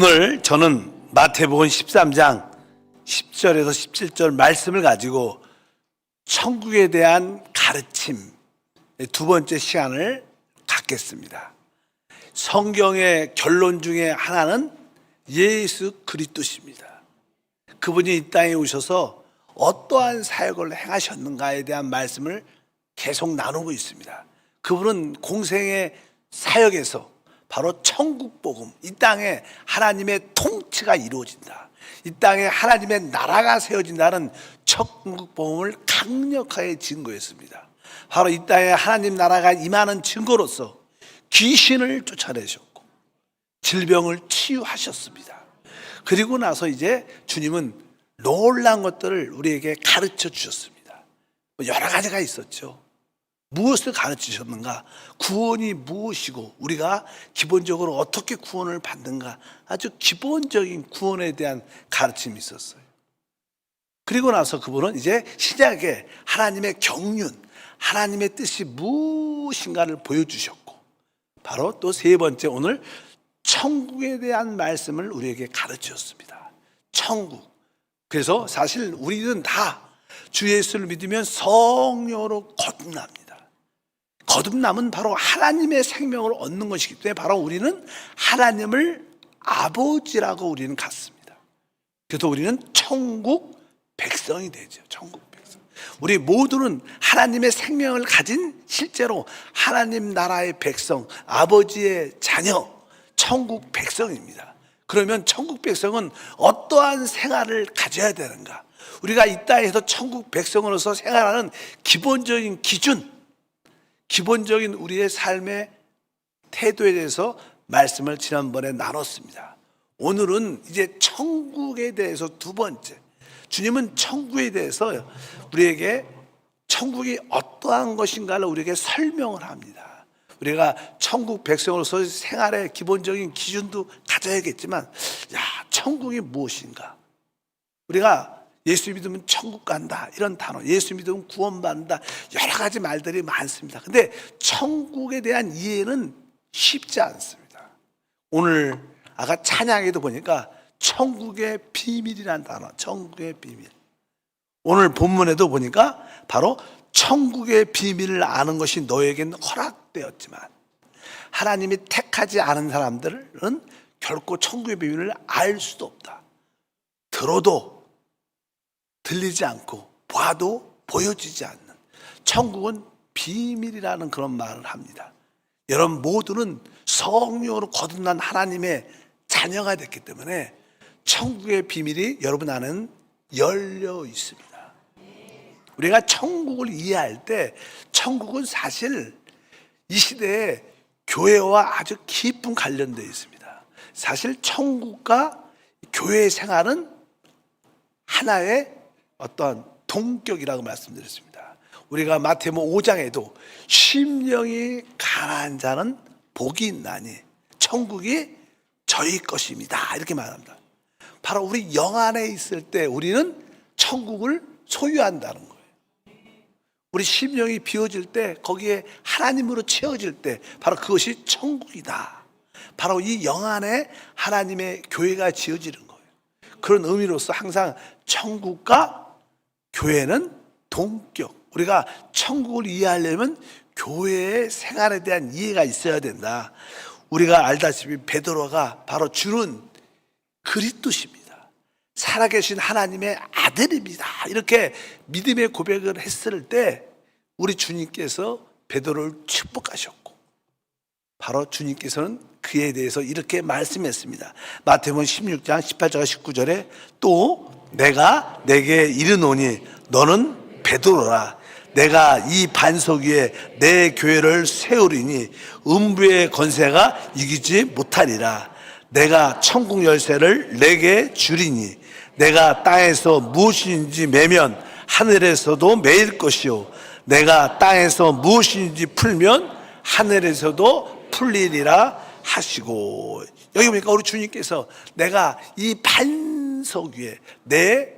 오늘 저는 마태복음 13장 10절에서 17절 말씀을 가지고 천국에 대한 가르침 두 번째 시간을 갖겠습니다. 성경의 결론 중에 하나는 예수 그리스도십니다. 그분이 이 땅에 오셔서 어떠한 사역을 행하셨는가에 대한 말씀을 계속 나누고 있습니다. 그분은 공생의 사역에서 바로 천국 복음, 이 땅에 하나님의 통치가 이루어진다, 이 땅에 하나님의 나라가 세워진다는 천국 복음을 강력하게 증거했습니다. 바로 이 땅에 하나님 나라가 임하는 증거로서 귀신을 쫓아내셨고 질병을 치유하셨습니다. 그리고 나서 이제 주님은 놀라운 것들을 우리에게 가르쳐 주셨습니다. 여러 가지가 있었죠. 무엇을 가르치셨는가? 구원이 무엇이고 우리가 기본적으로 어떻게 구원을 받는가? 아주 기본적인 구원에 대한 가르침이 있었어요. 그리고 나서 그분은 이제 신약에 하나님의 경륜, 하나님의 뜻이 무엇인가를 보여주셨고, 바로 또 세 번째 오늘 천국에 대한 말씀을 우리에게 가르치셨습니다. 천국. 그래서 사실 우리는 다 주 예수를 믿으면 성령으로 거듭납니다. 거듭남은 바로 하나님의 생명을 얻는 것이기 때문에 바로 우리는 하나님을 아버지라고 우리는 갖습니다. 그래서 우리는 천국 백성이 되죠. 천국 백성. 우리 모두는 하나님의 생명을 가진 실제로 하나님 나라의 백성, 아버지의 자녀, 천국 백성입니다. 그러면 천국 백성은 어떠한 생활을 가져야 되는가? 우리가 이 땅에서 천국 백성으로서 생활하는 기본적인 기준, 기본적인 우리의 삶의 태도에 대해서 말씀을 지난번에 나눴습니다. 오늘은 이제 천국에 대해서 두 번째, 주님은 천국에 대해서 우리에게 천국이 어떠한 것인가를 우리에게 설명을 합니다. 우리가 천국 백성으로서 생활의 기본적인 기준도 가져야겠지만, 천국이 무엇인가? 우리가 예수 믿으면 천국 간다, 이런 단어, 예수 믿으면 구원받는다, 여러 가지 말들이 많습니다. 근데 천국에 대한 이해는 쉽지 않습니다. 오늘 아까 찬양에도 보니까 천국의 비밀이라는 단어, 천국의 비밀. 오늘 본문에도 보니까 바로 천국의 비밀을 아는 것이 너에게는 허락되었지만 하나님이 택하지 않은 사람들은 결코 천국의 비밀을 알 수도 없다. 들어도 들리지 않고 봐도 보여지지 않는 천국은 비밀이라는 그런 말을 합니다. 여러분 모두는 성령으로 거듭난 하나님의 자녀가 됐기 때문에 천국의 비밀이 여러분 안에는 열려 있습니다. 우리가 천국을 이해할 때 천국은 사실 이 시대에 교회와 아주 깊은 관련되어 있습니다. 사실 천국과 교회의 생활은 하나의 어떤 동격이라고 말씀드렸습니다. 우리가 마태복음 5장에도 심령이 가난한 자는 복이 있나니 천국이 저희 것입니다, 이렇게 말합니다. 바로 우리 영 안에 있을 때 우리는 천국을 소유한다는 거예요. 우리 심령이 비워질 때, 거기에 하나님으로 채워질 때 바로 그것이 천국이다. 바로 이 영 안에 하나님의 교회가 지어지는 거예요. 그런 의미로서 항상 천국과 교회는 동격. 우리가 천국을 이해하려면 교회의 생활에 대한 이해가 있어야 된다. 우리가 알다시피 베드로가 바로 주는 그리스도십니다, 살아계신 하나님의 아들입니다, 이렇게 믿음의 고백을 했을 때 우리 주님께서 베드로를 축복하셨고, 바로 주님께서는 그에 대해서 이렇게 말씀했습니다. 마태복음 16장 18절과 19절에 또 내가 내게 이르노니 너는 베드로라. 내가 이 반석 위에 내 교회를 세우리니 음부의 권세가 이기지 못하리라. 내가 천국 열쇠를 내게 주리니 내가 땅에서 무엇인지 매면 하늘에서도 매일 것이요 내가 땅에서 무엇인지 풀면 하늘에서도 풀리리라 하시고, 여기 보니까 우리 주님께서 내가 이 반석 위에 내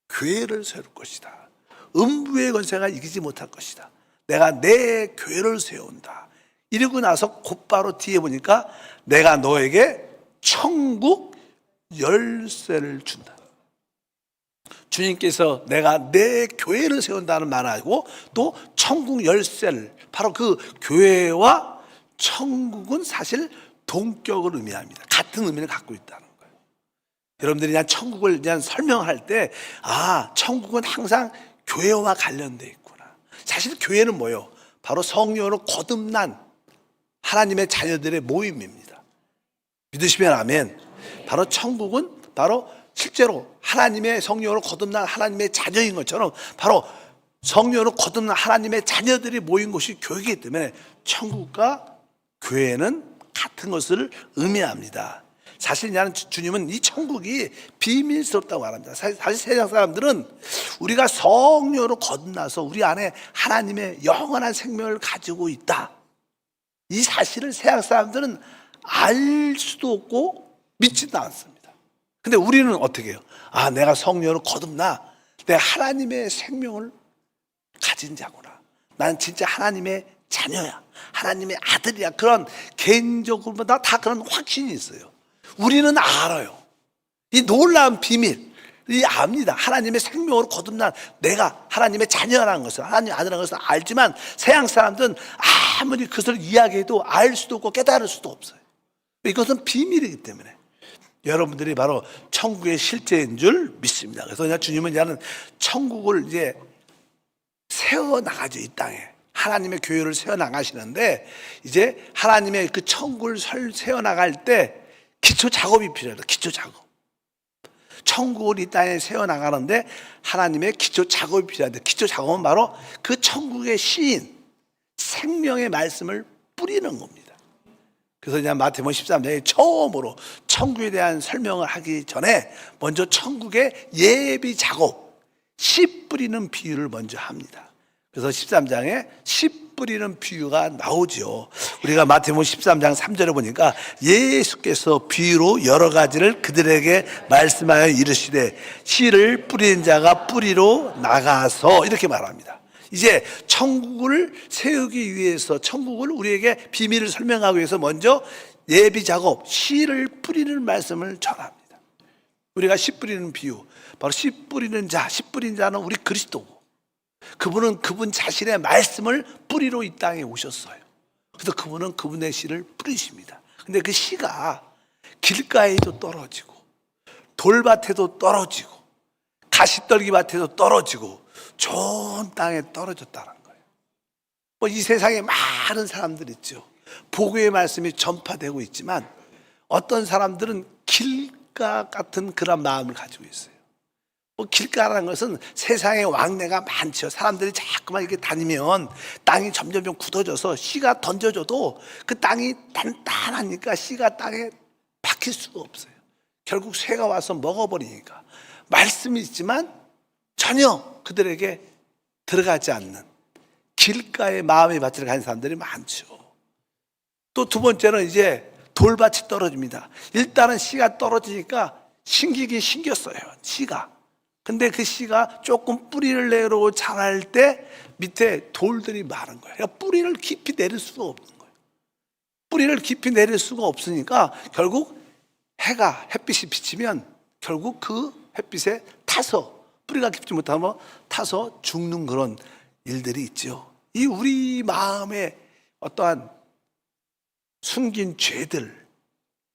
교회를 세울 것이다. 음부의 권세가 이기지 못할 것이다. 내가 내 교회를 세운다. 이러고 나서 곧바로 뒤에 보니까 내가 너에게 천국 열쇠를 준다. 주님께서 내가 내 교회를 세운다는 말하고 또 천국 열쇠를, 바로 그 교회와 천국은 사실 동격을 의미합니다. 같은 의미를 갖고 있다는 거예요. 여러분들이 그냥 천국을 그냥 설명할 때, 아, 천국은 항상 교회와 관련되어 있구나. 사실 교회는 뭐예요? 바로 성령으로 거듭난 하나님의 자녀들의 모임입니다. 믿으시면 아멘. 바로 천국은 바로 실제로 하나님의 성령으로 거듭난 하나님의 자녀인 것처럼 바로 성령으로 거듭난 하나님의 자녀들이 모인 곳이 교회이기 때문에 천국과 교회는 같은 것을 의미합니다. 사실 나는 주님은 이 천국이 비밀스럽다고 말합니다. 사실 세상 사람들은 우리가 성령으로 거듭나서 우리 안에 하나님의 영원한 생명을 가지고 있다, 이 사실을 세상 사람들은 알 수도 없고 믿지도 않습니다. 근데 우리는 어떻게 해요? 아, 내가 성령으로 거듭나, 내가 하나님의 생명을 가진 자구나, 나는 진짜 하나님의 자녀야, 하나님의 아들이야, 그런 개인적으로 다 그런 확신이 있어요. 우리는 알아요. 이 놀라운 비밀, 이 압니다. 하나님의 생명으로 거듭난 내가 하나님의 자녀라는 것을, 하나님의 아들이라는 것을 알지만 세상 사람들은 아무리 그것을 이야기해도 알 수도 없고 깨달을 수도 없어요. 이것은 비밀이기 때문에 여러분들이 바로 천국의 실제인 줄 믿습니다. 그래서 그냥 주님은 나는 천국을 이제 세워나가죠. 이 땅에 하나님의 교회를 세워나가시는데, 이제 하나님의 그 천국을 세워나갈 때 기초 작업이 필요해요. 기초 작업. 천국을 이 땅에 세워나가는데 하나님의 기초 작업이 필요한데, 기초 작업은 바로 그 천국의 시인 생명의 말씀을 뿌리는 겁니다. 그래서 그냥 마태복음 13장에 처음으로 천국에 대한 설명을 하기 전에 먼저 천국의 예비 작업, 씨 뿌리는 비유를 먼저 합니다. 그래서 13장에 씨 뿌리는 비유가 나오죠. 우리가 마태복음 13장 3절에 보니까 예수께서 비유로 여러 가지를 그들에게 말씀하여 이르시되 씨를 뿌리는 자가 뿌리로 나가서, 이렇게 말합니다. 이제 천국을 세우기 위해서, 천국을 우리에게 비밀을 설명하기 위해서 먼저 예비 작업, 씨를 뿌리는 말씀을 전합니다. 우리가 씨 뿌리는 비유, 바로 씨 뿌리는 자, 씨 뿌리는 자는 우리 그리스도고, 그분은 그분 자신의 말씀을 뿌리로 이 땅에 오셨어요. 그래서 그분은 그분의 씨를 뿌리십니다. 근데 그 씨가 길가에도 떨어지고 돌밭에도 떨어지고 가시떨기 밭에도 떨어지고 좋은 땅에 떨어졌다는 거예요. 이 세상에 많은 사람들 있죠. 복음의 말씀이 전파되고 있지만 어떤 사람들은 길가 같은 그런 마음을 가지고 있어요. 길가라는 것은 세상에 왕래가 많죠. 사람들이 자꾸만 이렇게 다니면 땅이 점점 굳어져서 씨가 던져져도 그 땅이 단단하니까 씨가 땅에 박힐 수가 없어요. 결국 새가 와서 먹어버리니까. 말씀이 있지만 전혀 그들에게 들어가지 않는 길가의 마음의 밭을 가진 사람들이 많죠. 또 두 번째는 이제 돌밭이 떨어집니다. 일단은 씨가 떨어지니까 신기긴 신겼어요, 씨가. 근데 그 씨가 조금 뿌리를 내려고 자랄 때 밑에 돌들이 많은 거예요. 그러니까 뿌리를 깊이 내릴 수가 없는 거예요. 뿌리를 깊이 내릴 수가 없으니까 결국 햇빛이 비치면 결국 그 햇빛에 타서, 뿌리가 깊지 못하면 타서 죽는 그런 일들이 있죠. 이 우리 마음에 어떠한 숨긴 죄들,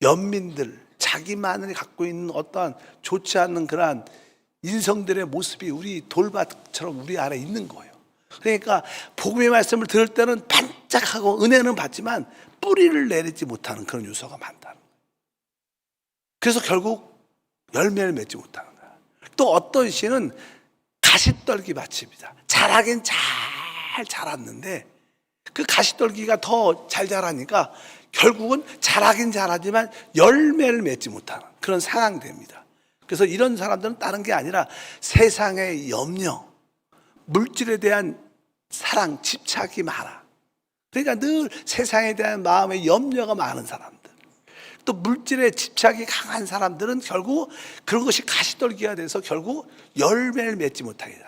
연민들, 자기만이 갖고 있는 어떠한 좋지 않는 그러한 인성들의 모습이 우리 돌밭처럼 우리 안에 있는 거예요. 그러니까 복음의 말씀을 들을 때는 반짝하고 은혜는 받지만 뿌리를 내리지 못하는 그런 요소가 많다는 거예요. 그래서 결국 열매를 맺지 못하는 거예요. 또 어떤 씨는 가시떨기 밭입니다. 자라긴 잘 자랐는데 그 가시떨기가 더 잘 자라니까 결국은 자라긴 자라지만 열매를 맺지 못하는 그런 상황됩니다. 그래서 이런 사람들은 다른 게 아니라 세상의 염려, 물질에 대한 사랑, 집착이 많아. 그러니까 늘 세상에 대한 마음의 염려가 많은 사람들, 또 물질에 집착이 강한 사람들은 결국 그런 것이 가시떨기가 돼서 결국 열매를 맺지 못하게 돼요.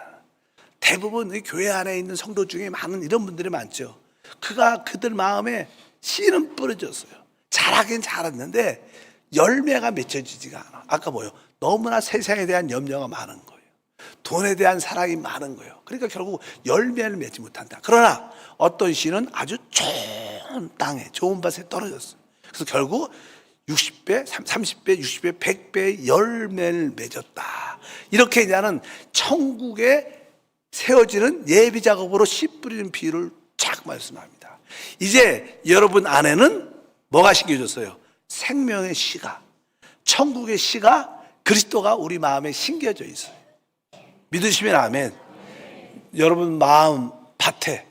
대부분 교회 안에 있는 성도 중에 많은 이런 분들이 많죠. 그들 마음에 씨는 뿌려졌어요. 자라긴 자랐는데 열매가 맺혀지지가 않아. 아까 뭐요? 너무나 세상에 대한 염려가 많은 거예요. 돈에 대한 사랑이 많은 거예요. 그러니까 결국 열매를 맺지 못한다. 그러나 어떤 씨는 아주 좋은 땅에, 좋은 밭에 떨어졌어요. 그래서 결국 60배, 30배, 60배, 100배의 열매를 맺었다. 이렇게 이제는 천국에 세워지는 예비 작업으로 씨 뿌리는 비유를 쫙 말씀합니다. 이제 여러분 안에는 뭐가 심겨졌어요? 생명의 씨가, 천국의 씨가, 그리스도가 우리 마음에 심겨져 있어요. 믿으시면 아멘. 여러분 마음 밭에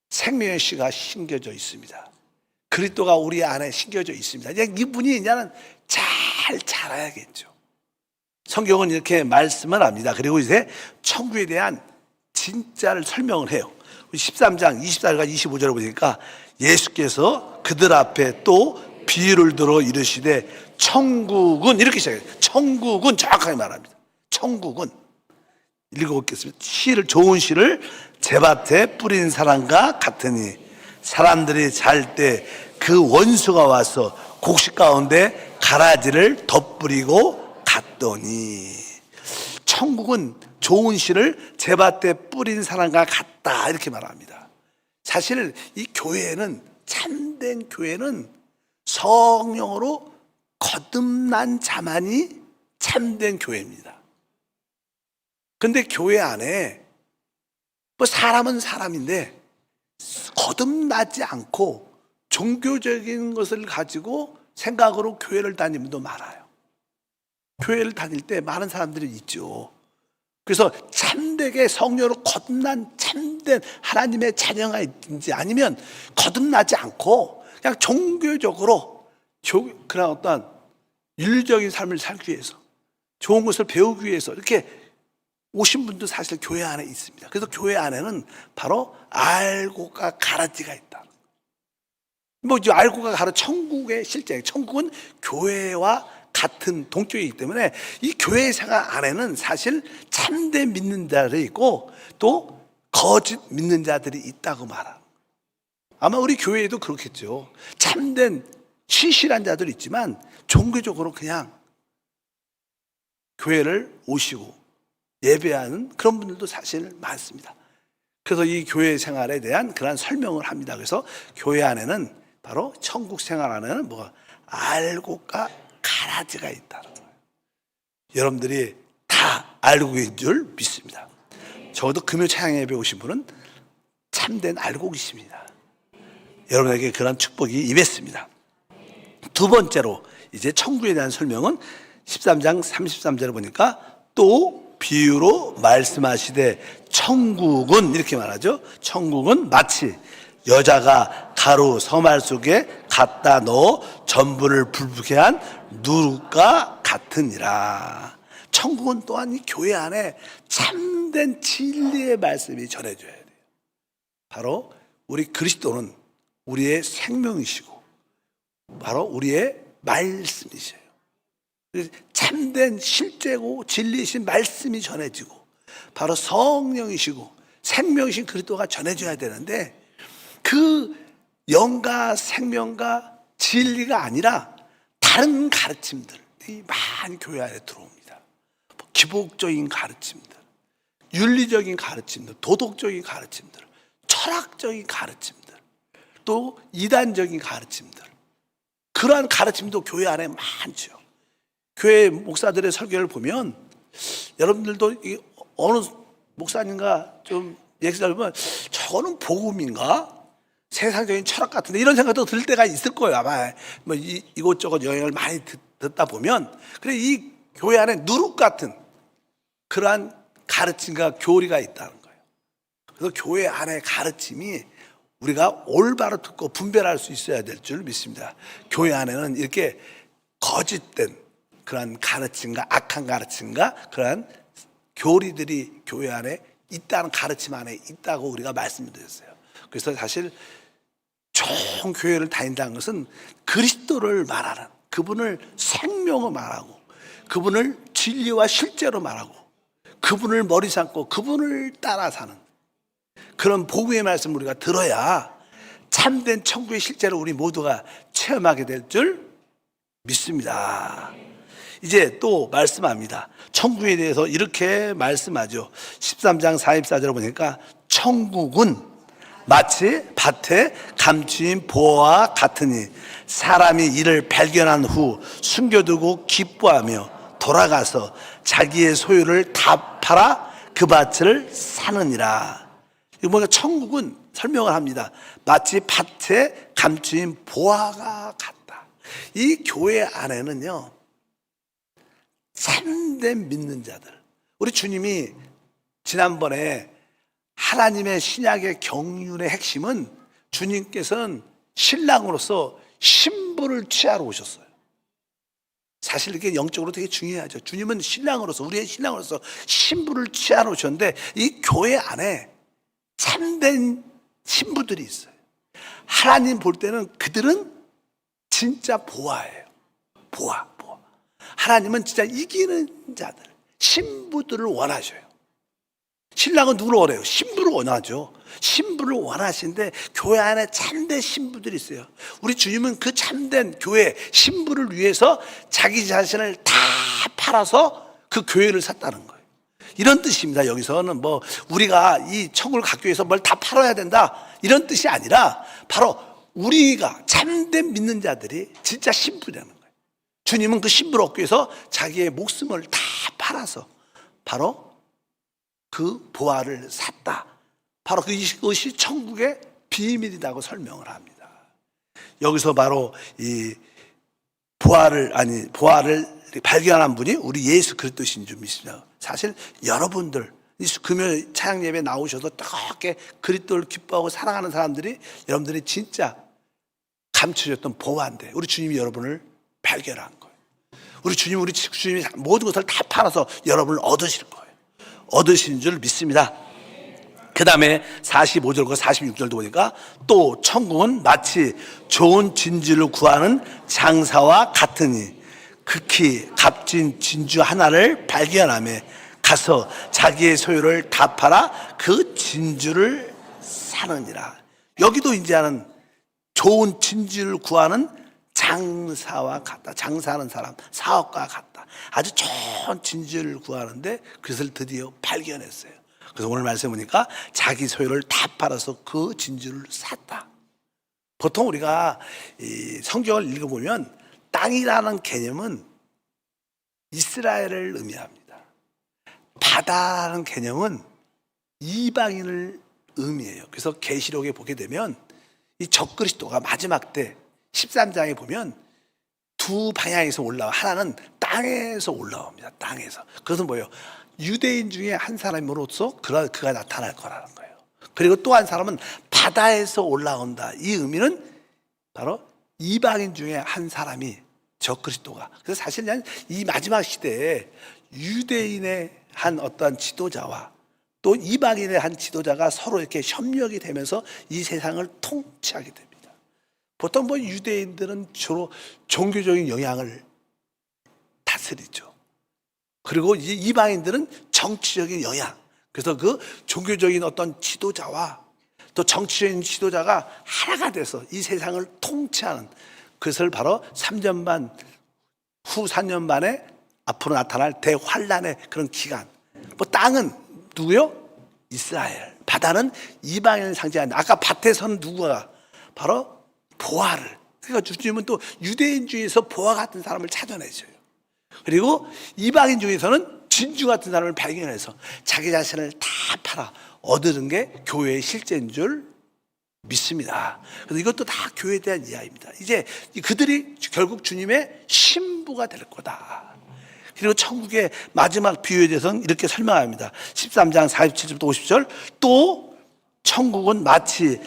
생명의 씨가 심겨져 있습니다. 그리스도가 우리 안에 심겨져 있습니다. 이제 이분이 이제는 잘 자라야겠죠. 성경은 이렇게 말씀을 합니다. 그리고 이제 천국에 대한 진짜를 설명을 해요. 13장 24절과 25절을 보니까 예수께서 그들 앞에 또 비유를 들어 이르시되 천국은, 이렇게 시작해요. 천국은 정확하게 말합니다. 천국은, 읽어보겠습니다. 씨를, 좋은 씨를 제밭에 뿌린 사람과 같으니 사람들이 잘 때 그 원수가 와서 곡식 가운데 가라지를 덧뿌리고 갔더니, 천국은 좋은 씨를 제밭에 뿌린 사람과 같다, 이렇게 말합니다. 사실 이 교회는, 참된 교회는 성령으로 거듭난 자만이 참된 교회입니다. 근데 교회 안에 뭐 사람은 사람인데 거듭나지 않고 종교적인 것을 가지고 생각으로 교회를 다니는 분도 많아요. 교회를 다닐 때 많은 사람들이 있죠. 그래서 참되게 성령으로 거듭난 참된 하나님의 자녀가 있든지, 아니면 거듭나지 않고 그냥 종교적으로 그런 어떤 윤리적인 삶을 살기 위해서, 좋은 것을 배우기 위해서 이렇게 오신 분도 사실 교회 안에 있습니다. 그래서 교회 안에는 바로 알고가 가라지가 있다. 뭐 알고가 가라, 천국의 실제, 천국은 교회와 같은 동격이기 때문에 이 교회 생활 안에는 사실 참된 믿는 자들이 있고 또 거짓 믿는 자들이 있다고 말합니다. 아마 우리 교회에도 그렇겠죠. 참된 신실한 자들이 있지만 종교적으로 그냥 교회를 오시고 예배하는 그런 분들도 사실 많습니다. 그래서 이 교회 생활에 대한 그런 설명을 합니다. 그래서 교회 안에는, 바로 천국 생활 안에는 뭐가 알고가 가라지가 있다는 거예요. 여러분들이 다 알고 계신 줄 믿습니다. 적어도 금요 찬양 예배 오신 분은 참된 알고계십니다. 여러분에게 그런 축복이 임했습니다. 두 번째로 이제 천국에 대한 설명은 13장 33절에 보니까 또 비유로 말씀하시되 천국은, 이렇게 말하죠. 천국은 마치 여자가 가루 서말 속에 갖다 넣어 전분을 불붙게 한 누룩과 같으니라. 천국은 또한 이 교회 안에 참된 진리의 말씀이 전해져야 돼요. 바로 우리 그리스도는 우리의 생명이시고 바로 우리의 말씀이셔요. 참된 실제고 진리이신 말씀이 전해지고 바로 성령이시고 생명이신 그리스도가 전해져야 되는데, 그 영과 생명과 진리가 아니라 다른 가르침들이 많이 교회 안에 들어옵니다. 기복적인 가르침들, 윤리적인 가르침들, 도덕적인 가르침들, 철학적인 가르침들, 또 이단적인 가르침들, 그러한 가르침도 교회 안에 많죠. 교회 목사들의 설교를 보면 여러분들도 어느 목사님과 좀 얘기를 보면 저거는 복음인가? 세상적인 철학 같은데, 이런 생각도 들 때가 있을 거예요. 아마 뭐 이곳저곳 여행을 많이 듣다 보면. 그래, 이 교회 안에 누룩 같은 그러한 가르침과 교리가 있다는 거예요. 그래서 교회 안에 가르침이 우리가 올바로 듣고 분별할 수 있어야 될 줄 믿습니다. 교회 안에는 이렇게 거짓된 그러한 가르침과 악한 가르침과 그러한 교리들이 교회 안에 있다는, 가르침 안에 있다고 우리가 말씀드렸어요. 그래서 사실 좋은 교회를 다닌다는 것은 그리스도를 말하는, 그분을 생명으로 말하고 그분을 진리와 실제로 말하고 그분을 머리 삼고 그분을 따라 사는 그런 복음의 말씀을 우리가 들어야 참된 천국의 실제로 우리 모두가 체험하게 될 줄 믿습니다. 이제 또 말씀합니다. 천국에 대해서 이렇게 말씀하죠. 13장 44절을 보니까 천국은 마치 밭에 감추인 보화와 같으니 사람이 이를 발견한 후 숨겨두고 기뻐하며 돌아가서 자기의 소유를 다 팔아 그 밭을 사느니라. 이거 보니까 천국은 설명을 합니다. 마치 밭에 감추인 보화가 같다. 이 교회 안에는요, 참된 믿는 자들, 우리 주님이 지난번에 하나님의 신약의 경륜의 핵심은 주님께서는 신랑으로서 신부를 취하러 오셨어요. 사실 이게 영적으로 되게 중요하죠. 주님은 신랑으로서, 우리의 신랑으로서 신부를 취하러 오셨는데 이 교회 안에 참된 신부들이 있어요. 하나님 볼 때는 그들은 진짜 보아예요. 보아. 하나님은 진짜 이기는 자들, 신부들을 원하셔요. 신랑은 누구를 원해요? 신부를 원하죠. 신부를 원하시는데 교회 안에 참된 신부들이 있어요. 우리 주님은 그 참된 교회 신부를 위해서 자기 자신을 다 팔아서 그 교회를 샀다는 거예요. 이런 뜻입니다. 여기서는 뭐 우리가 이 천국을 갖기 위해서 뭘 다 팔아야 된다 이런 뜻이 아니라 바로 우리가 참된 믿는 자들이 진짜 신부라는 거예요. 주님은 그 신부를 얻기 위해서 자기의 목숨을 다 팔아서 바로 그 보화를 샀다. 바로 그것이 천국의 비밀이라고 설명을 합니다. 여기서 바로 이 보화를 발견한 분이 우리 예수 그리스도신 줄 믿습니다. 사실 여러분들 금요일 찬양 예배 나오셔서 뜨겁게 그리스도를 기뻐하고 사랑하는 사람들이 여러분들이 진짜 감추셨던 보화인데 우리 주님이 여러분을 발견한 거예요. 우리 주님이 모든 것을 다 팔아서 여러분을 얻으실 거예요. 얻으신 줄 믿습니다. 그 다음에 45절과 46절도 보니까 또 천국은 마치 좋은 진주를 구하는 장사와 같으니 극히 값진 진주 하나를 발견하며 가서 자기의 소유를 다 팔아 그 진주를 사느니라. 여기도 이제는 좋은 진주를 구하는 장사와 같다. 장사하는 사람, 사업가와 같다. 아주 좋은 진주를 구하는데 그것을 드디어 발견했어요. 그래서 오늘 말씀 보니까 자기 소유를 다 팔아서 그 진주를 샀다. 보통 우리가 이 성경을 읽어보면 땅이라는 개념은 이스라엘을 의미합니다. 바다라는 개념은 이방인을 의미해요. 그래서 계시록에 보게 되면 이 적그리스도가 마지막 때 13장에 보면 두 방향에서 올라와. 하나는 땅에서 올라옵니다. 땅에서. 그것은 뭐예요? 유대인 중에 한 사람으로서 그가 나타날 거라는 거예요. 그리고 또 한 사람은 바다에서 올라온다. 이 의미는 바로 이방인 중에 한 사람이 적그리스도가. 그래서 사실은 이 마지막 시대에 유대인의 한 어떤 지도자와 또 이방인의 한 지도자가 서로 이렇게 협력이 되면서 이 세상을 통치하게 됩니다. 보통 뭐 유대인들은 주로 종교적인 영향을 다스리죠. 그리고 이방인들은 정치적인 영향. 그래서 그 종교적인 어떤 지도자와 또 정치적인 지도자가 하나가 돼서 이 세상을 통치하는 그것을 바로 3년 반, 후 4년 만에 앞으로 나타날 대환란의 그런 기간. 뭐 땅은 누구요? 이스라엘. 바다는 이방인을 상징하는. 아까 밭에서는 누구가? 바로 보화를. 그러니까 주님은 또 유대인 중에서 보화 같은 사람을 찾아내셔요. 그리고 이방인 중에서는 진주 같은 사람을 발견해서 자기 자신을 다 팔아 얻는 게 교회의 실제인 줄 믿습니다. 그래서 이것도 다 교회에 대한 이야기입니다. 이제 그들이 결국 주님의 신부가 될 거다. 그리고 천국의 마지막 비유에 대해서는 이렇게 설명합니다. 13장 47절부터 50절. 또 천국은 마치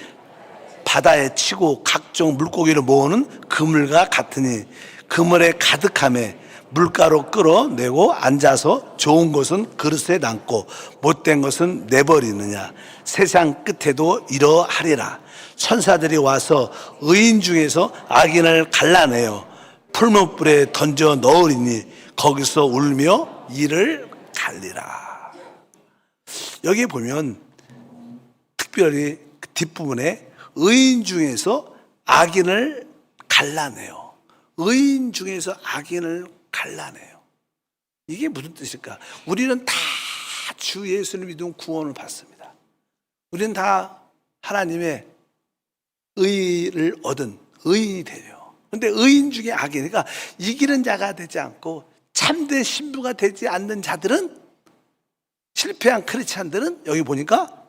바다에 치고 각종 물고기를 모으는 그물과 같으니 그물에 가득함에 물가로 끌어내고 앉아서 좋은 것은 그릇에 담고 못된 것은 내버리느냐. 세상 끝에도 이러하리라. 천사들이 와서 의인 중에서 악인을 갈라내어 풀무불에 던져 넣으리니 거기서 울며 이를 갈리라. 여기 보면 특별히 뒷부분에 의인 중에서 악인을 갈라내요. 의인 중에서 악인을 갈라내요. 이게 무슨 뜻일까? 우리는 다 주 예수를 믿으면 구원을 받습니다. 우리는 다 하나님의 의를 얻은 의인이 되요. 그런데 의인 중에 악인, 그러니까 이기는 자가 되지 않고 참된 신부가 되지 않는 자들은, 실패한 크리스찬들은 여기 보니까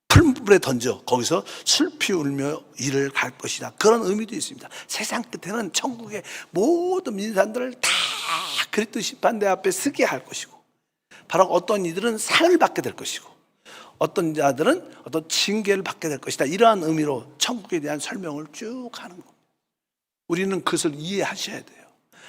풀물에 던져 거기서 슬피 울며 이를 갈 것이다. 그런 의미도 있습니다. 세상 끝에는 천국의 모든 민사들을 다 그리스도 심판대 앞에 서게 할 것이고, 바로 어떤 이들은 상을 받게 될 것이고, 어떤 자들은 어떤 징계를 받게 될 것이다. 이러한 의미로 천국에 대한 설명을 쭉 하는 겁니다. 우리는 그것을 이해하셔야 돼요.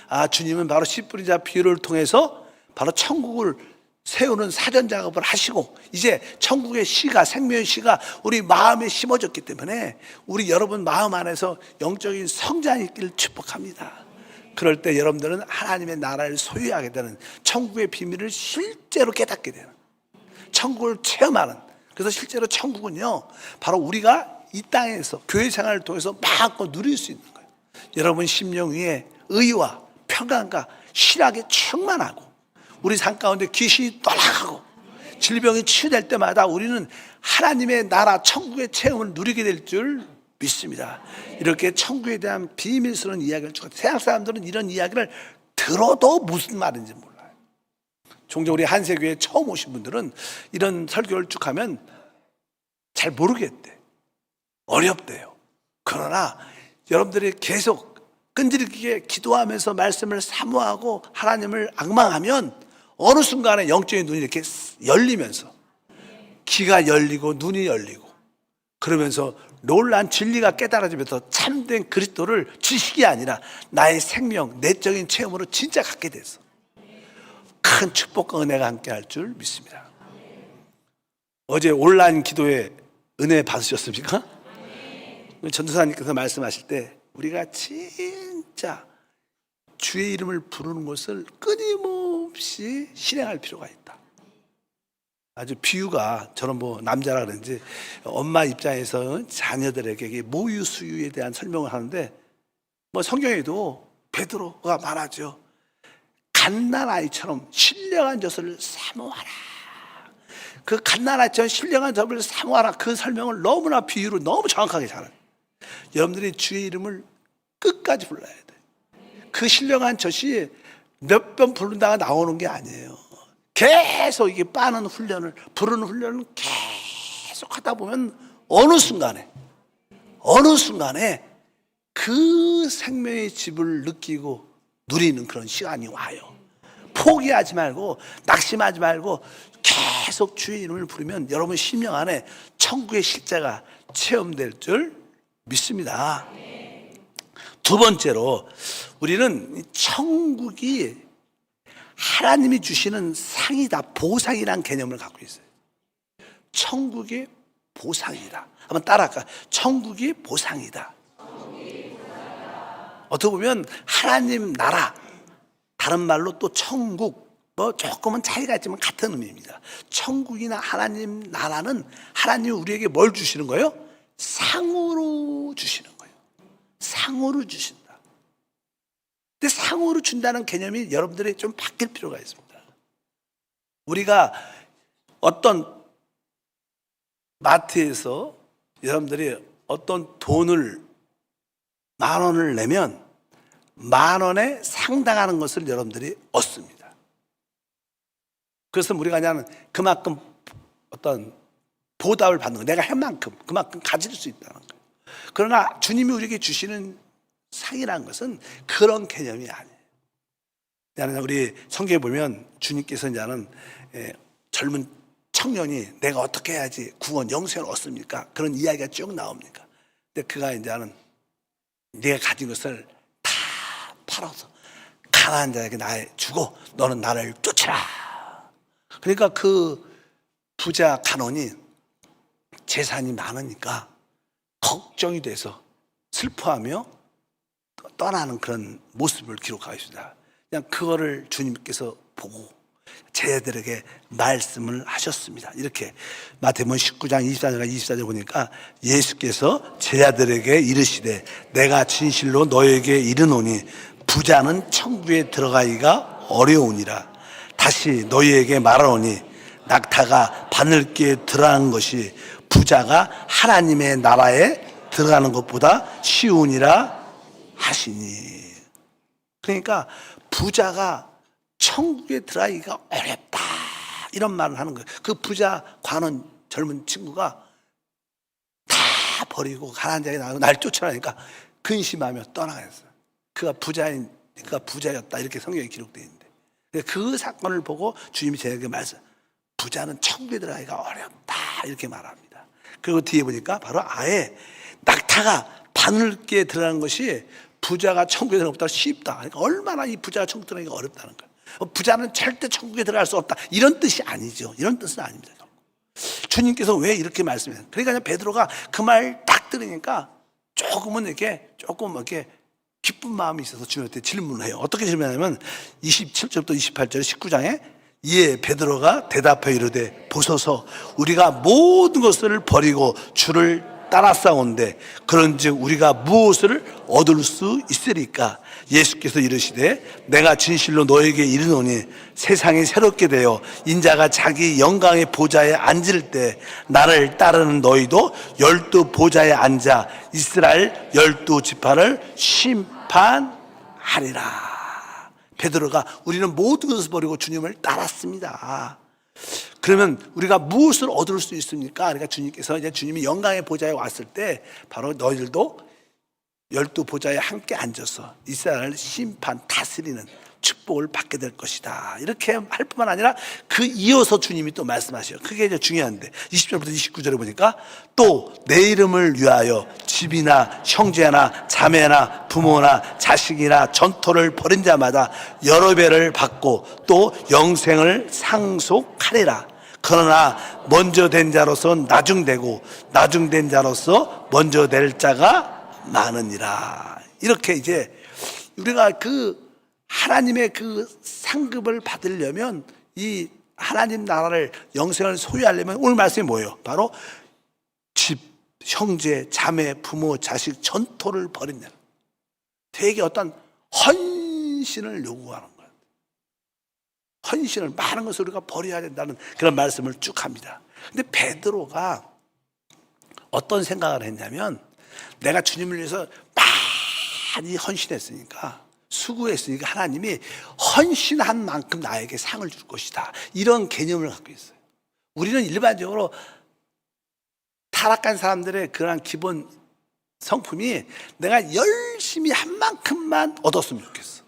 아, 주님은 바로 씨 뿌린 자 비유를 통해서 바로 천국을 세우는 사전 작업을 하시고, 이제 천국의 씨가, 생명의 씨가 우리 마음에 심어졌기 때문에 우리 여러분 마음 안에서 영적인 성장이 있기를 축복합니다. 그럴 때 여러분들은 하나님의 나라를 소유하게 되는, 천국의 비밀을 실제로 깨닫게 되는, 천국을 체험하는. 그래서 실제로 천국은요, 바로 우리가 이 땅에서 교회 생활을 통해서 마음껏 누릴 수 있는 거예요. 여러분 심령 위에 의와 평안과 신학이 충만하고, 우리 삶 가운데 귀신이 떠나가고 질병이 치유될 때마다 우리는 하나님의 나라 천국의 체험을 누리게 될 줄 믿습니다. 이렇게 천국에 대한 비밀스러운 이야기를 쭉, 세상 사람들은 이런 이야기를 들어도 무슨 말인지 몰라요. 종종 우리 한세교회 처음 오신 분들은 이런 설교를 쭉 하면 잘 모르겠대, 어렵대요. 그러나 여러분들이 계속 끈질기게 기도하면서 말씀을 사모하고 하나님을 앙망하면 어느 순간에 영적인 눈이 이렇게 열리면서, 귀가 열리고 눈이 열리고, 그러면서 놀란 진리가 깨달아지면서 참된 그리스도를 지식이 아니라 나의 생명, 내적인 체험으로 진짜 갖게 됐어. 큰 축복과 은혜가 함께 할 줄 믿습니다. 어제 온라인 기도에 은혜 받으셨습니까? 전도사님께서 말씀하실 때 우리가 진짜 주의 이름을 부르는 것을 끊임없이 실행할 필요가 있다. 아주 비유가, 저는 뭐 남자라 그런지 엄마 입장에서 자녀들에게 모유 수유에 대한 설명을 하는데, 뭐 성경에도 베드로가 말하죠. 갓난아이처럼 신령한 젖을 사모하라. 그 갓난아이처럼 신령한 젖을 사모하라, 그 설명을 너무나 비유로 너무 정확하게 잘해요. 여러분들이 주의 이름을 끝까지 불러야 돼. 그 신령한 젖이 몇 번 부른다가 나오는 게 아니에요. 계속 이게 빠는 훈련을, 부르는 훈련을 계속 하다 보면 어느 순간에 그 생명의 집을 느끼고 누리는 그런 시간이 와요. 포기하지 말고, 낙심하지 말고 계속 주의 이름을 부르면 여러분 심령 안에 천국의 실제가 체험될 줄 믿습니다. 두 번째로, 우리는 천국이 하나님이 주시는 상이다, 보상이라는 개념을 갖고 있어요. 천국이 보상이다. 한번 따라할까요? 천국이 보상이다. 어떻게 보면 하나님 나라, 다른 말로 또 천국, 뭐 조금은 차이가 있지만 같은 의미입니다. 천국이나 하나님 나라는 하나님이 우리에게 뭘 주시는 거예요? 상으로 주시는 거예요. 상으로 주신다. 근데 상으로 준다는 개념이 여러분들이 좀 바뀔 필요가 있습니다. 우리가 어떤 마트에서 여러분들이 어떤 돈을 10,000원을 내면 10,000원에 상당하는 것을 여러분들이 얻습니다. 그래서 우리가 그냥 그만큼 어떤 보답을 받는 거예요. 내가 한 만큼 그만큼 가질 수 있다는 거예요. 그러나 주님이 우리에게 주시는 상이라는 것은 그런 개념이 아니에요. 우리 성경에 보면 주님께서 이제는 젊은 청년이 내가 어떻게 해야지 구원, 영생을 얻습니까? 그런 이야기가 쭉 나옵니까? 근데 그가 이제는 네가 가진 것을 다 팔아서 가난한 자에게 나에 주고 너는 나를 쫓으라. 그러니까 그 부자 간원이 재산이 많으니까 걱정이 돼서 슬퍼하며 떠나는 그런 모습을 기록하고 있습니다. 그냥 그거를 주님께서 보고 제자들에게 말씀을 하셨습니다. 이렇게 마태복음 19장 24절과 24절 보니까 예수께서 제자들에게 이르시되 내가 진실로 너에게 이르노니 부자는 천국에 들어가기가 어려우니라. 다시 너희에게 말하노니 낙타가 바늘기에 들어가는 것이 부자가 하나님의 나라에 들어가는 것보다 쉬우니라 하시니. 그러니까 부자가 천국에 들어가기가 어렵다 이런 말을 하는 거예요. 그 부자 관원 젊은 친구가 다 버리고 가난한 자에게 나가고 날 쫓아나니까 근심하며 떠나갔어요. 그가 부자였다 이렇게 성경에 기록되어 있는데, 그 사건을 보고 주님이 저에게 말씀, 부자는 천국에 들어가기가 어렵다 이렇게 말합니다. 그리고 뒤에 보니까 바로 아예 낙타가 바늘기에 들어가는 것이 부자가 천국에 들어가는 것보다 쉽다. 그러니까 얼마나 이 부자가 천국에 들어가기가 어렵다는 거예요. 부자는 절대 천국에 들어갈 수 없다 이런 뜻이 아니죠. 이런 뜻은 아닙니다. 주님께서 왜 이렇게 말씀해요? 그러니까 베드로가 그 말 딱 들으니까 조금 이렇게 기쁜 마음이 있어서 주님한테 질문을 해요. 어떻게 질문하냐면 27절부터 28절 19장에 이에 베드로가 대답하여 이르되 보소서 우리가 모든 것을 버리고 주를 따라싸운데 그런즉 우리가 무엇을 얻을 수 있으리까? 예수께서 이르시되 내가 진실로 너에게 이르노니 세상이 새롭게 되어 인자가 자기 영광의 보좌에 앉을 때 나를 따르는 너희도 12 보좌에 앉아 이스라엘 12 지파를 심판하리라. 베드로가 우리는 모든 것을 버리고 주님을 따랐습니다. 그러면 우리가 무엇을 얻을 수 있습니까? 그러니까 주님께서 이제 주님이 영광의 보좌에 왔을 때 바로 너희들도 12 보좌에 함께 앉아서 이스라엘을 심판 다스리는 축복을 받게 될 것이다. 이렇게 할 뿐만 아니라 그 이어서 주님이 또 말씀하셔요. 그게 이제 중요한데 20절부터 29절에 보니까 또 내 이름을 위하여 집이나 형제나 자매나 부모나 자식이나 전토를 벌인 자마다 여러 배를 받고 또 영생을 상속하리라. 그러나 먼저 된 자로서 나중되고 나중된 자로서 먼저 될 자가 많으니라. 이렇게 이제 우리가 그 하나님의 그 상급을 받으려면 이 하나님 나라를 영생을 소유하려면 오늘 말씀이 뭐예요? 바로 집, 형제, 자매, 부모, 자식 전토를 벌인다. 되게 어떤 헌신을 요구하는 거예요. 헌신을 많은 것을 우리가 버려야 된다는 그런 말씀을 쭉 합니다. 근데 베드로가 어떤 생각을 했냐면 내가 주님을 위해서 많이 헌신했으니까 수고했으니까 하나님이 헌신한 만큼 나에게 상을 줄 것이다 이런 개념을 갖고 있어요. 우리는 일반적으로 타락한 사람들의 그런 기본 성품이 내가 열심히 한 만큼만 얻었으면 좋겠어.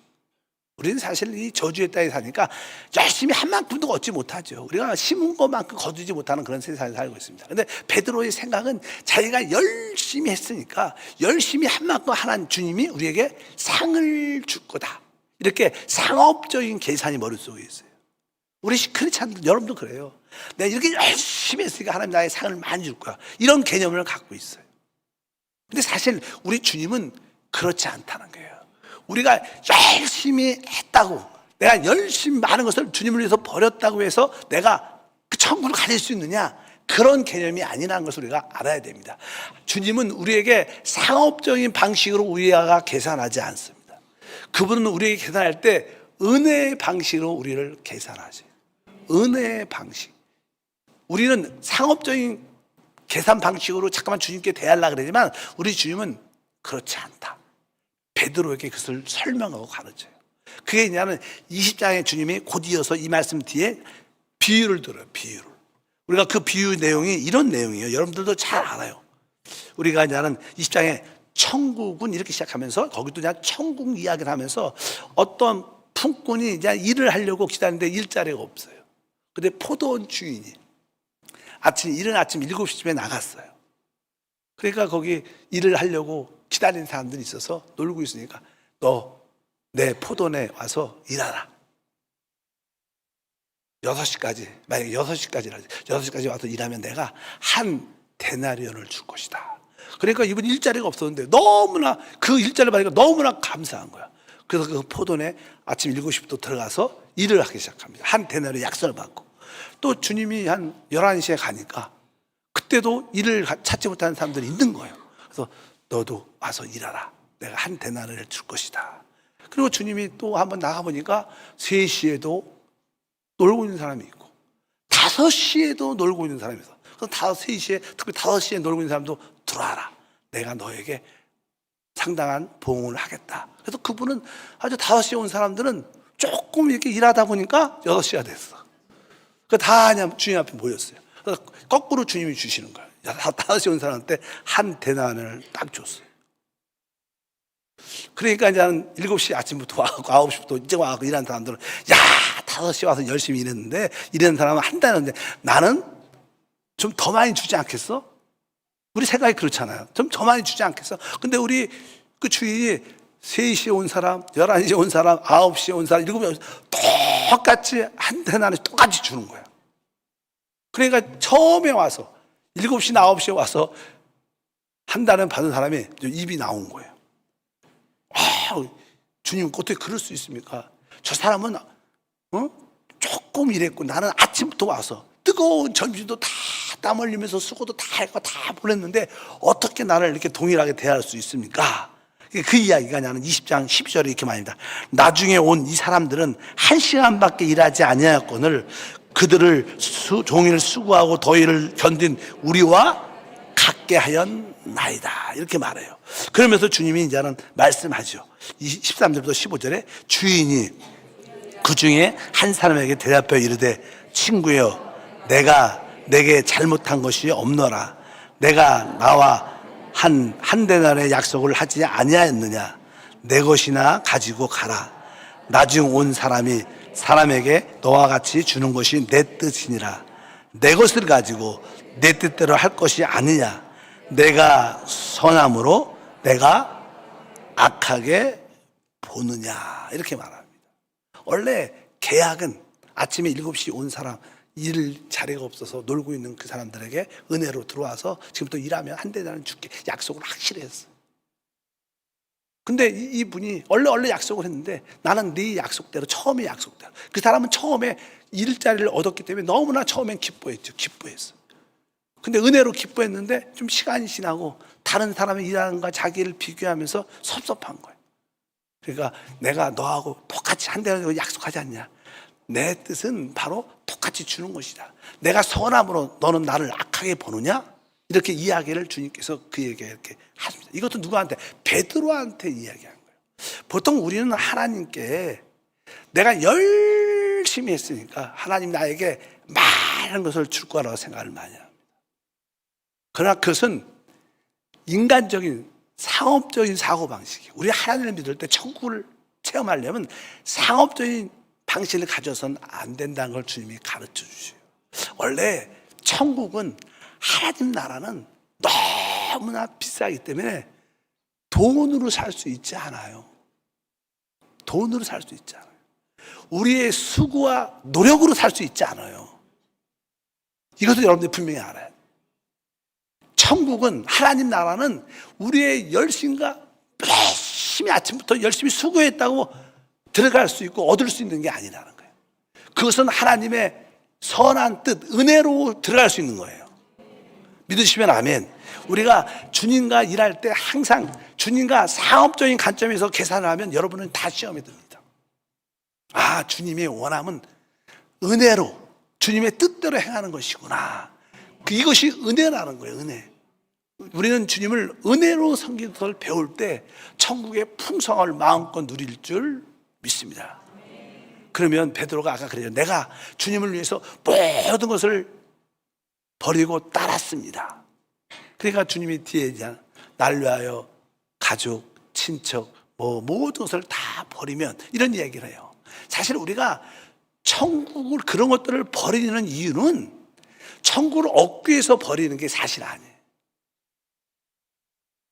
우리는 사실 이 저주의 땅에 사니까 열심히 한 만큼도 얻지 못하죠. 우리가 심은 것만큼 거두지 못하는 그런 세상에 살고 있습니다. 그런데 베드로의 생각은 자기가 열심히 했으니까 열심히 한 만큼 하나님 주님이 우리에게 상을 줄 거다. 이렇게 상업적인 계산이 머릿속에 있어요. 우리 크리스찬들 여러분도 그래요. 내가 이렇게 열심히 했으니까 하나님 나의 상을 많이 줄 거야. 이런 개념을 갖고 있어요. 근데 사실 우리 주님은 그렇지 않다는 거예요. 우리가 열심히 했다고, 내가 열심히 많은 것을 주님을 위해서 버렸다고 해서 내가 그 천국을 가질 수 있느냐? 그런 개념이 아니라는 것을 우리가 알아야 됩니다. 주님은 우리에게 상업적인 방식으로 우리가 계산하지 않습니다. 그분은 우리에게 계산할 때 은혜의 방식으로 우리를 계산하세요. 은혜의 방식. 우리는 상업적인 계산 방식으로 잠깐만 주님께 대하려고 그러지만 우리 주님은 그렇지 않다. 베드로에게 그것을 설명하고 가르쳐요. 그게 뭐냐면 20장에 주님이 곧 이어서 이 말씀 뒤에 비유를 들어요. 비유를. 우리가 그 비유 내용이 이런 내용이에요. 여러분들도 잘 알아요. 우리가 이제는 20장에 천국은 이렇게 시작하면서 거기도 그냥 천국 이야기를 하면서 어떤 품꾼이 이제 일을 하려고 기다리는데 일자리가 없어요. 근데 포도원 주인이 이른 아침 7시쯤에 나갔어요. 그러니까 거기 일을 하려고 기다리는 사람들이 있어서 놀고 있으니까 너 내 포도원에 와서 일하라. 6시까지, 만약에 6시까지라도 6시까지 와서 일하면 내가 한 데나리온을 줄 것이다. 그러니까 이분 일자리가 없었는데 너무나 그 일자리를 받으니까 너무나 감사한 거야. 그래서 그 포도원에 아침 7시부터 들어가서 일을 하기 시작합니다. 한 데나리온 약속을 받고. 또 주님이 한 11시에 가니까 그때도 일을 찾지 못하는 사람들이 있는 거예요. 그래서 너도 와서 일하라. 내가 한 데나리온을 줄 것이다. 그리고 주님이 또 한번 나가보니까 3시에도 놀고 있는 사람이 있고 5시에도 놀고 있는 사람이 있어. 그래서 3시에, 특히 5시에 놀고 있는 사람도 들어와라. 내가 너에게 상당한 보응을 하겠다. 그래서 그분은 아주 5시에 온 사람들은 조금 이렇게 일하다 보니까 6시가 됐어. 다 그냥 주님 앞에 모였어요. 그래서 거꾸로 주님이 주시는 거예요. 5시에 온 사람한테 한 데나리온을 딱 줬어요. 그러니까 이제 한 7시 아침부터 와서 9시부터 이제 와서 일하는 사람들은 5시에 와서 열심히 일했는데 일하는 사람은 한 달인데 나는 좀 더 많이 주지 않겠어? 우리 생각이 그렇잖아요. 좀 더 많이 주지 않겠어? 근데 우리 그 주인이 3시에 온 사람, 11시에 온 사람, 9시에 온 사람, 7시에 온 사람 똑같이 한 데나리온 똑같이 주는 거예요. 그러니까 처음에 와서 7시나 9시에 와서 한 달은 받은 사람이 입이 나온 거예요. 주님 어떻게 그럴 수 있습니까? 저 사람은 조금 일했고 나는 아침부터 와서 뜨거운 점심도 다 땀 흘리면서 수고도 다 했고 다 보냈는데 어떻게 나를 이렇게 동일하게 대할 수 있습니까? 그 이야기가 나는 20장 12절에 이렇게 말합니다. 나중에 온 이 사람들은 1시간밖에 일하지 아니하였거늘 그들을 종일 수고하고 더위를 견딘 우리와 같게 하였나이다. 이렇게 말해요. 그러면서 주님이 이제는 말씀하죠. 13절부터 15절에 주인이 그 중에 한 사람에게 대답하여 이르되 친구여 내가 내게 잘못한 것이 없노라. 내가 나와 한 데나리온의 약속을 하지 아니하였느냐. 내 것이나 가지고 가라. 나중 온 사람이 사람에게 너와 같이 주는 것이 내 뜻이니라. 내 것을 가지고 내 뜻대로 할 것이 아니냐. 내가 선함으로 내가 악하게 보느냐. 이렇게 말합니다. 원래 계약은 아침에 7시에 온 사람, 일 자리가 없어서 놀고 있는 그 사람들에게 은혜로 들어와서 지금부터 일하면 한 대나리온 줄게 약속을 확실히 했어요. 근데 이분이 원래 약속을 했는데 나는 네 약속대로 처음에 약속대로 그 사람은 처음에 일자리를 얻었기 때문에 너무나 처음엔 기뻐했죠. 기뻐했어. 근데 은혜로 기뻐했는데 좀 시간이 지나고 다른 사람의 일하는 것과 자기를 비교하면서 섭섭한 거예요. 그러니까 내가 너하고 똑같이 한 대나리온 약속하지 않냐. 내 뜻은 바로 똑같이 주는 것이다. 내가 선함으로 너는 나를 악하게 보느냐? 이렇게 이야기를 주님께서 그에게 이렇게 하십니다. 이것도 누구한테? 베드로한테 이야기한 거예요. 보통 우리는 하나님께 내가 열심히 했으니까 하나님 나에게 많은 것을 줄 거라고 생각을 많이 합니다. 그러나 그것은 인간적인 상업적인 사고방식이에요. 우리 하나님을 믿을 때 천국을 체험하려면 상업적인 방식을 가져서는 안 된다는 걸 주님이 가르쳐 주셔요. 원래 천국은 하나님 나라는 너무나 비싸기 때문에 돈으로 살 수 있지 않아요. 돈으로 살 수 있지 않아요. 우리의 수고와 노력으로 살 수 있지 않아요. 이것도 여러분들이 분명히 알아요. 천국은 하나님 나라는 우리의 열심과 열심히 아침부터 열심히 수고했다고 들어갈 수 있고 얻을 수 있는 게 아니라는 거예요. 그것은 하나님의 선한 뜻, 은혜로 들어갈 수 있는 거예요. 믿으시면 아멘. 우리가 주님과 일할 때 항상 주님과 상업적인 관점에서 계산을 하면 여러분은 다 시험에 듭니다. 아, 주님의 원함은 은혜로 주님의 뜻대로 행하는 것이구나. 이것이 은혜라는 거예요. 은혜. 우리는 주님을 은혜로 섬기는 것을 배울 때 천국의 풍성함을 마음껏 누릴 줄 믿습니다. 그러면 베드로가 아까 그래요. 내가 주님을 위해서 모든 것을 버리고 따랐습니다. 그러니까 주님이 뒤에 이제 날 위하여 가족, 친척, 모든 것을 다 버리면 이런 이야기를 해요. 사실 우리가 천국을 그런 것들을 버리는 이유는 천국을 얻기 위해서 버리는 게 사실 아니에요.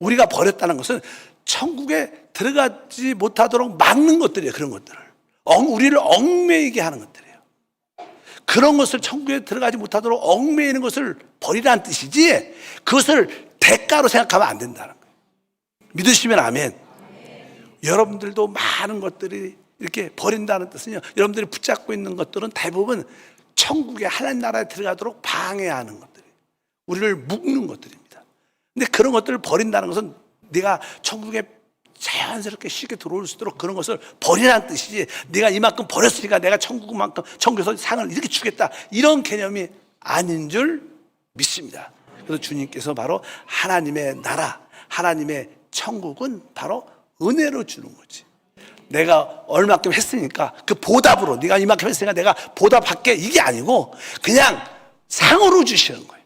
우리가 버렸다는 것은 천국에 들어가지 못하도록 막는 것들이에요. 그런 것들을 우리를 얽매이게 하는 것들이에요. 그런 것을 천국에 들어가지 못하도록 얽매이는 것을 버리라는 뜻이지 그것을 대가로 생각하면 안 된다는 거예요. 믿으시면 아멘. 여러분들도 많은 것들이 이렇게 버린다는 뜻은요, 여러분들이 붙잡고 있는 것들은 대부분 천국의 하나님 나라에 들어가도록 방해하는 것들이에요. 우리를 묶는 것들입니다. 근데 그런 것들을 버린다는 것은 네가 천국에 자연스럽게 쉽게 들어올 수 있도록 그런 것을 버리라는 뜻이지, 네가 이만큼 버렸으니까 내가 천국만큼 천국에서 상을 이렇게 주겠다, 이런 개념이 아닌 줄 믿습니다. 그래서 주님께서 바로 하나님의 나라, 하나님의 천국은 바로 은혜로 주는 거지. 내가 얼마큼 했으니까 그 보답으로, 네가 이만큼 했으니까 내가 보답할게, 이게 아니고 그냥 상으로 주시는 거예요.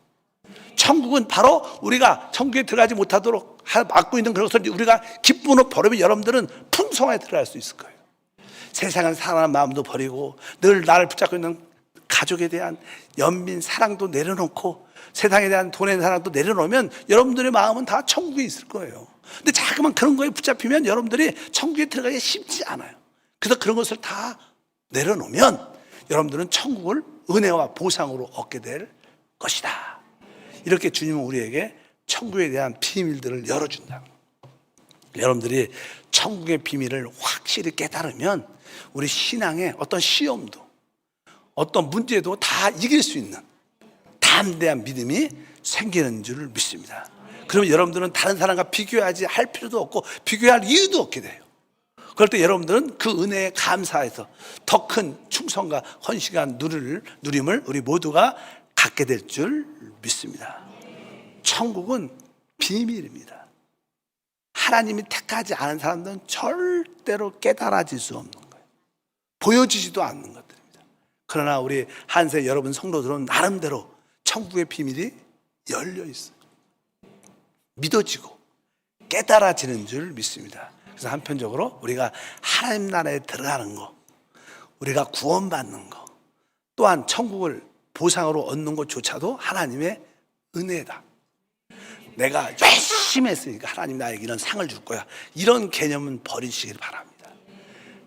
천국은 바로 우리가 천국에 들어가지 못하도록 막고 있는 그런 것을 우리가 기쁨으로 버리면 여러분들은 풍성하게 들어갈 수 있을 거예요. 세상은 사랑하는 마음도 버리고 늘 나를 붙잡고 있는 가족에 대한 연민 사랑도 내려놓고 세상에 대한 돈의 사랑도 내려놓으면 여러분들의 마음은 다 천국에 있을 거예요. 근데 자꾸만 그런 거에 붙잡히면 여러분들이 천국에 들어가기 쉽지 않아요. 그래서 그런 것을 다 내려놓으면 여러분들은 천국을 은혜와 보상으로 얻게 될 것이다. 이렇게 주님은 우리에게 천국에 대한 비밀들을 열어준다. 여러분들이 천국의 비밀을 확실히 깨달으면 우리 신앙의 어떤 시험도 어떤 문제도 다 이길 수 있는 담대한 믿음이 생기는 줄 믿습니다. 그러면 여러분들은 다른 사람과 비교하지 할 필요도 없고 비교할 이유도 없게 돼요. 그럴 때 여러분들은 그 은혜에 감사해서 더 큰 충성과 헌신과 누림을 우리 모두가 갖게 될 줄 믿습니다. 천국은 비밀입니다. 하나님이 택하지 않은 사람들은 절대로 깨달아질 수 없는 거예요. 보여지지도 않는 것들입니다. 그러나 우리 한세 여러분 성도들은 나름대로 천국의 비밀이 열려 있어요. 믿어지고 깨달아지는 줄 믿습니다. 그래서 한편적으로 우리가 하나님 나라에 들어가는 거, 우리가 구원받는 거, 또한 천국을 보상으로 얻는 것조차도 하나님의 은혜다. 내가 열심히 했으니까 하나님 나에게 이런 상을 줄 거야, 이런 개념은 버리시길 바랍니다.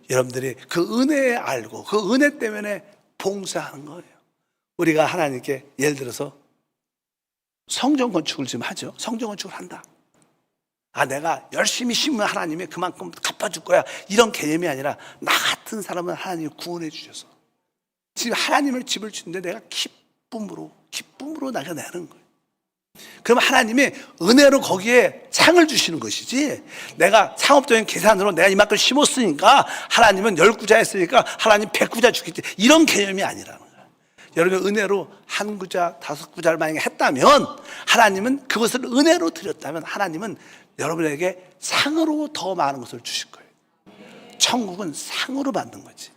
여러분들이 그 은혜 알고 그 은혜 때문에 봉사하는 거예요. 우리가 하나님께 예를 들어서 성전 건축을 지금 하죠. 성전 건축을 한다. 내가 열심히 심으면 하나님이 그만큼 갚아줄 거야, 이런 개념이 아니라 나 같은 사람은 하나님이 구원해 주셔서 지금 하나님을 집을 주는데 내가 기쁨으로 나가 내는 거예요. 그럼 하나님이 은혜로 거기에 상을 주시는 것이지, 내가 상업적인 계산으로 내가 이만큼 심었으니까 하나님은 10구자 했으니까 하나님 100구자 주겠지, 이런 개념이 아니라는 거예요. 여러분 은혜로 1구자 5구자를 만약에 했다면, 하나님은 그것을 은혜로 드렸다면 하나님은 여러분에게 상으로 더 많은 것을 주실 거예요. 천국은 상으로 받는 거지,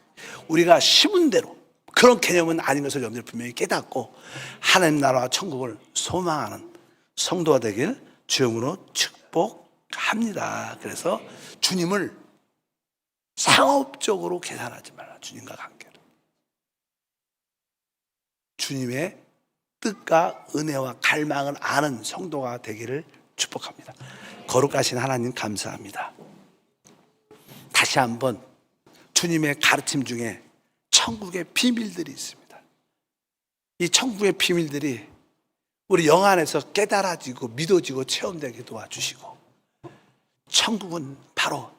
우리가 심은 대로 그런 개념은 아닌 것을 여러분들이 분명히 깨닫고 하나님 나라와 천국을 소망하는 성도가 되길 주님으로 축복합니다. 그래서 주님을 상업적으로 계산하지 말라. 주님과 관계를, 주님의 뜻과 은혜와 갈망을 아는 성도가 되기를 축복합니다. 거룩하신 하나님 감사합니다. 다시 한번 주님의 가르침 중에 천국의 비밀들이 있습니다. 이 천국의 비밀들이 우리 영 안에서 깨달아지고 믿어지고 체험되게 도와주시고, 천국은 바로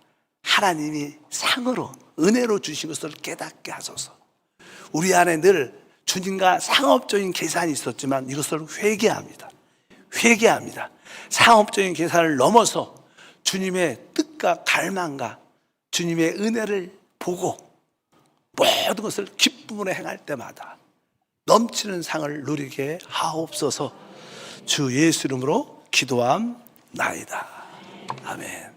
하나님이 상으로 은혜로 주신 것을 깨닫게 하소서. 우리 안에 늘 주님과 상업적인 계산이 있었지만 이것을 회개합니다. 상업적인 계산을 넘어서 주님의 뜻과 갈망과 주님의 은혜를 보고 모든 것을 기쁨으로 행할 때마다 넘치는 상을 누리게 하옵소서. 주 예수 이름으로 기도함나이다. 아멘.